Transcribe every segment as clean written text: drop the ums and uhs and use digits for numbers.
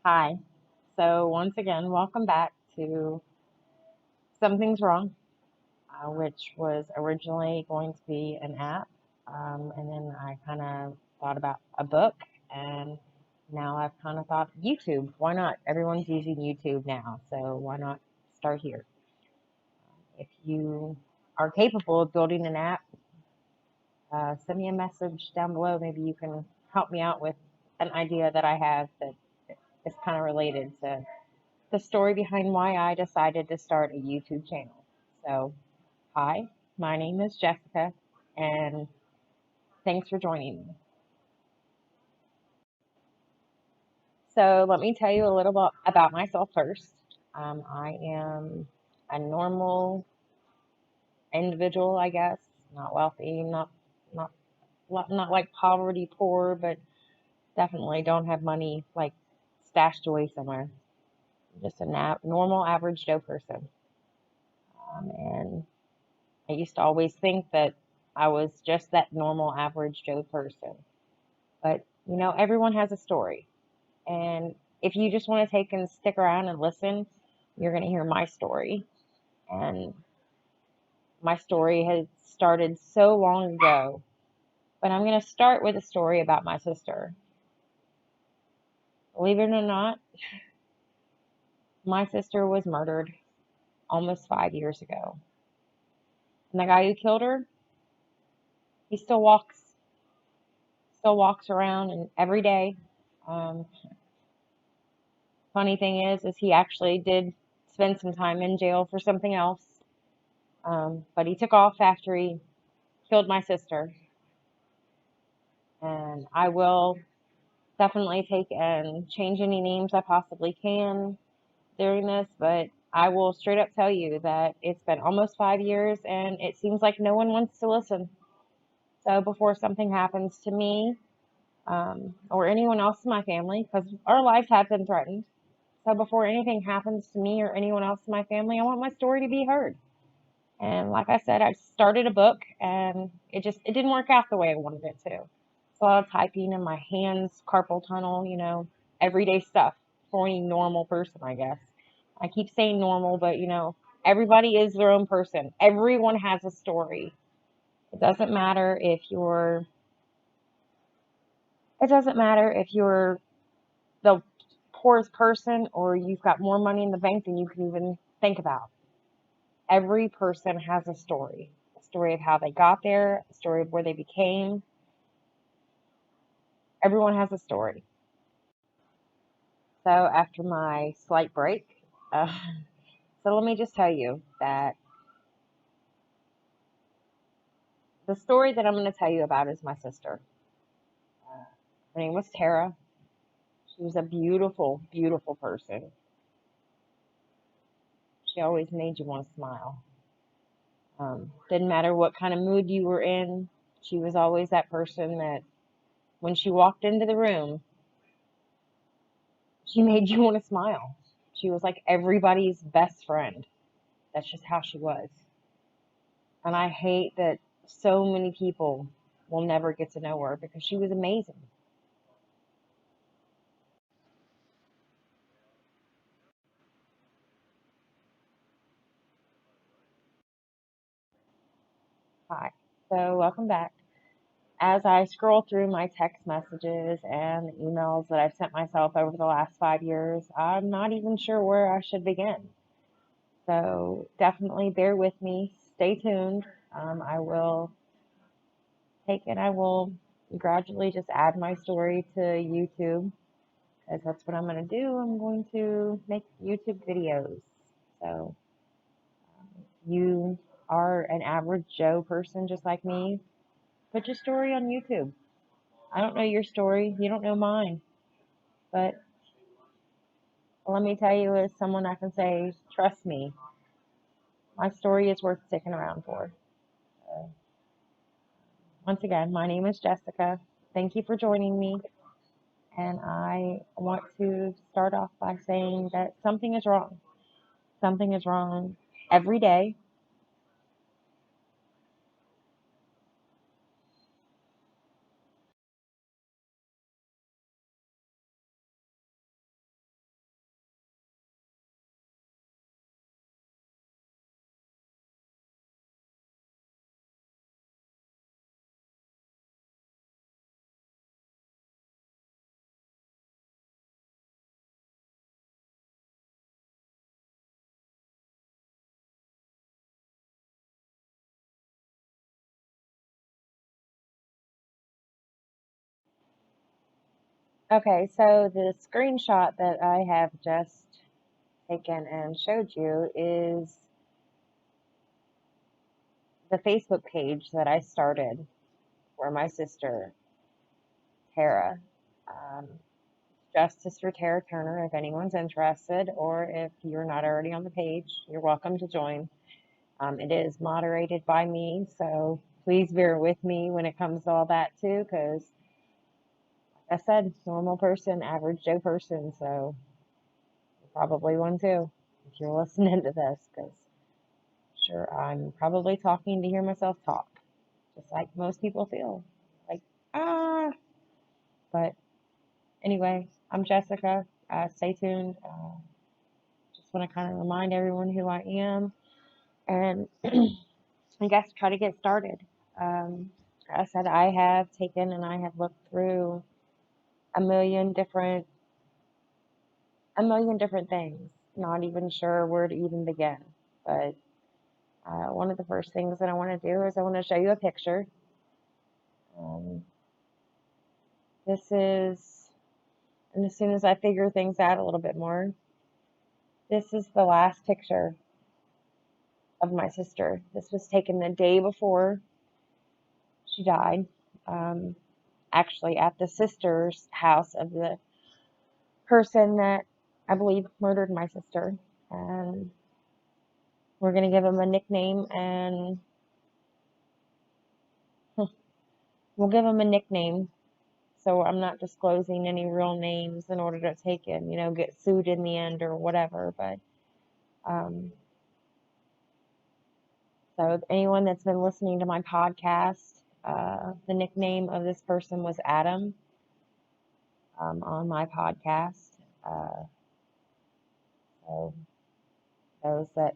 Hi. So, once again, welcome back to Something's Wrong, which was originally going to be an app. And then I kind of thought about a book, and now I've kind of thought YouTube. Why not? Everyone's using YouTube now, so why not start here? If you are capable of building an app, send me a message down below. Maybe you can help me out with an idea that I have that is kind of related to the story behind why I decided to start a YouTube channel. So, hi, my name is Jessica, and thanks for joining me. So, let me tell you a little bit about myself first. I am a normal individual, I guess, not wealthy, not not like poverty poor, but definitely don't have money like stashed away somewhere. Just a normal average Joe person. And I used to always think that I was just that normal average Joe person. But, everyone has a story. And if you just want to take and stick around and listen, you're going to hear my story. And my story has started so long ago. But I'm going to start with a story about my sister. Believe it or not, my sister was murdered almost 5 years ago. And the guy who killed her, he still walks around and every day. Um, Funny thing is he actually did spend some time in jail for something else. But he took off after he killed my sister. And I will definitely take and change any names I possibly can during this, but I will straight up tell you that it's been almost 5 years and it seems like no one wants to listen. So before something happens to me, or anyone else in my family, because our lives have been threatened. So before anything happens to me or anyone else in my family, I want my story to be heard. And like I said, I started a book and it didn't work out the way I wanted it to. So a lot of typing in my hands, carpal tunnel, everyday stuff for any normal person, I guess. I keep saying normal, but everybody is their own person. Everyone has a story. It doesn't matter if you're it doesn't matter if you're the poorest person or you've got more money in the bank than you can even think about. Every person has a story of how they got there, a story of where they became. Everyone has a story. So after my slight break, uh, so let me just tell you that the story that I'm going to tell you about is my sister. Her name was Tara. She was a beautiful, beautiful person. She always made you want to smile. Didn't matter what kind of mood you were in. She was always that person that when she walked into the room, she made you want to smile. She was like everybody's best friend. That's just how she was. And I hate that so many people will never get to know her because she was amazing. Hi. So, welcome back. As I scroll through my text messages and the emails that I've sent myself over the last 5 years, I'm not even sure where I should begin. So, definitely bear with me. Stay tuned. I will gradually just add my story to YouTube because that's what I'm going to do. I'm going to make YouTube videos. So, you are an average Joe person just like me, put your story on YouTube. I don't know your story, you don't know mine, but let me tell you, as someone I can say, trust me, my story is worth sticking around for. So, once again, my name is Jessica. Thank you for joining me. And I want to start off by saying that something is wrong. Something is wrong every day. Okay, so the screenshot that I have just taken and showed you is the Facebook page that I started for my sister, Tara. Um, Justice for Tara Turner, if anyone's interested, or if you're not already on the page, you're welcome to join. It is moderated by me, so please bear with me when it comes to all that too, because like I said, normal person, average Joe person, so you're probably one too if you're listening to this, because sure, I'm probably talking to hear myself talk, just like most people feel. Like, ah, but anyway, I'm Jessica. Stay tuned. Just want to kind of remind everyone who I am and I guess try to get started. Um, I said I have taken and I have looked through a million different a million different things. Not even sure where to even begin. But one of the first things that I want to do is I want to show you a picture. Um, this is, and as soon as I figure things out a little bit more, this is the last picture of my sister. This was taken the day before she died. Um, Actually, at the sister's house of the person that I believe murdered my sister. And we're going to give him a nickname and we'll give him a nickname. So I'm not disclosing any real names in order to take him, get sued in the end or whatever. But um, so anyone that's been listening to my podcast, the nickname of this person was Adam on my podcast. Uh, so those that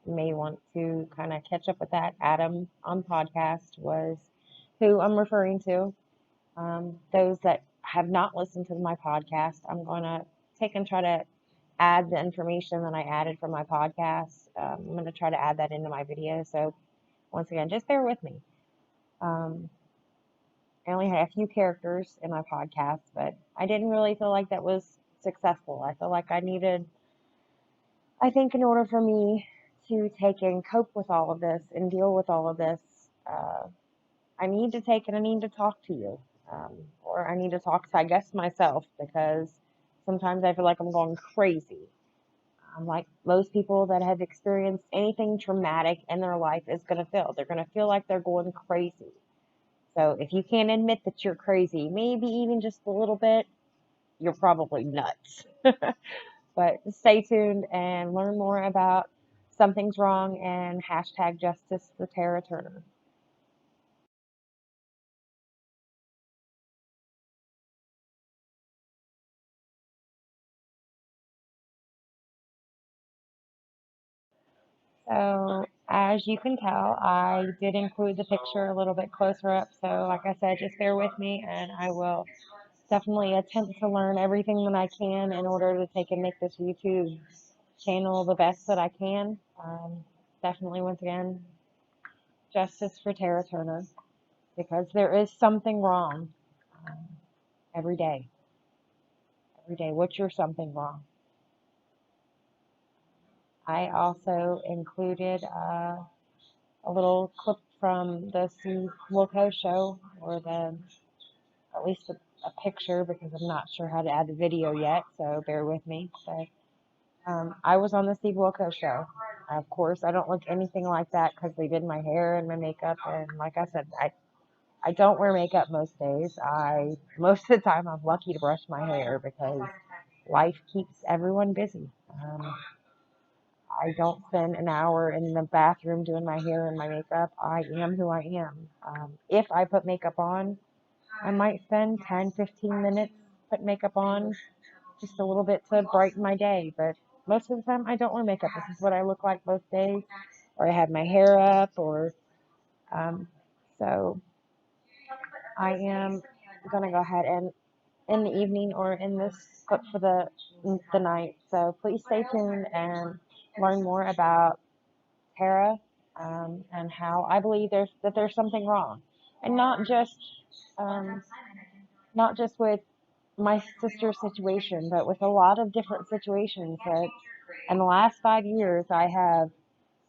may want to kind of catch up with that, Adam on podcast was who I'm referring to. Those that have not listened to my podcast, I'm going to take and try to add the information that I added from my podcast. I'm going to try to add that into my video. So once again, just bear with me. Um, I only had a few characters in my podcast, but I didn't really feel like that was successful. I feel like I think in order for me to take and cope with all of this and deal with all of this, I need to take and I need to talk to you. Or I need to talk to, I guess, myself because sometimes I feel like I'm going crazy. Like most people that have experienced anything traumatic in their life is going to feel. They're going to feel like they're going crazy. So if you can't admit that you're crazy, maybe even just a little bit, you're probably nuts. But stay tuned and learn more about Something's Wrong and hashtag Justice for Tara Turner. So as you can tell, I did include the picture a little bit closer up. So like I said, just bear with me and I will definitely attempt to learn everything that I can in order to take and make this YouTube channel the best that I can. Definitely, once again, justice for Tara Turner because there is something wrong um, every day. Every day. What's your something wrong? I also included a little clip from the Sue Wilco show, or at least a picture because I'm not sure how to add the video yet, so bear with me. But I was on the Steve Wilco show. Of course, I don't look anything like that because they did my hair and my makeup. And like I said, I don't wear makeup most days. Most of the time I'm lucky to brush my hair because life keeps everyone busy. I don't spend an hour in the bathroom doing my hair and my makeup. I am who I am. If I put makeup on, I might spend 10, 15 minutes putting makeup on just a little bit to brighten my day. But most of the time, I don't wear makeup. This is what I look like most days, or I have my hair up, or um, so I am gonna go ahead and in the evening or in this clip for the night. So please stay tuned and learn more about Tara and how I believe there's something wrong, and um, not just with my sister's situation, but with a lot of different situations that in the last 5 years I have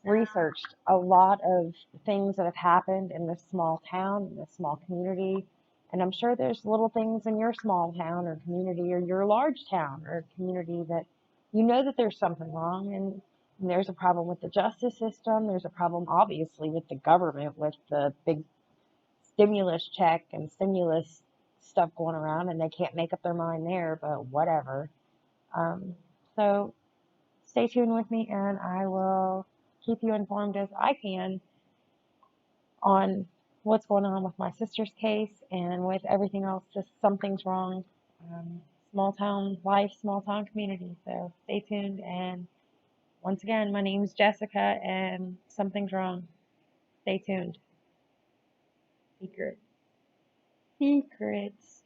researched a lot of things that have happened in this small town, in this small community. And I'm sure there's little things in your small town or community or your large town or community that you know that there's something wrong. And there's a problem with the justice system. There's a problem, obviously, with the government, with the big stimulus check and stimulus stuff going around, and they can't make up their mind there, but whatever. So stay tuned with me, and I will keep you informed as I can on what's going on with my sister's case and with everything else. Just something's wrong. Um, Small town life, small town community. So stay tuned. And once again, my name's Jessica, and something's wrong. Stay tuned. Secrets. Secrets.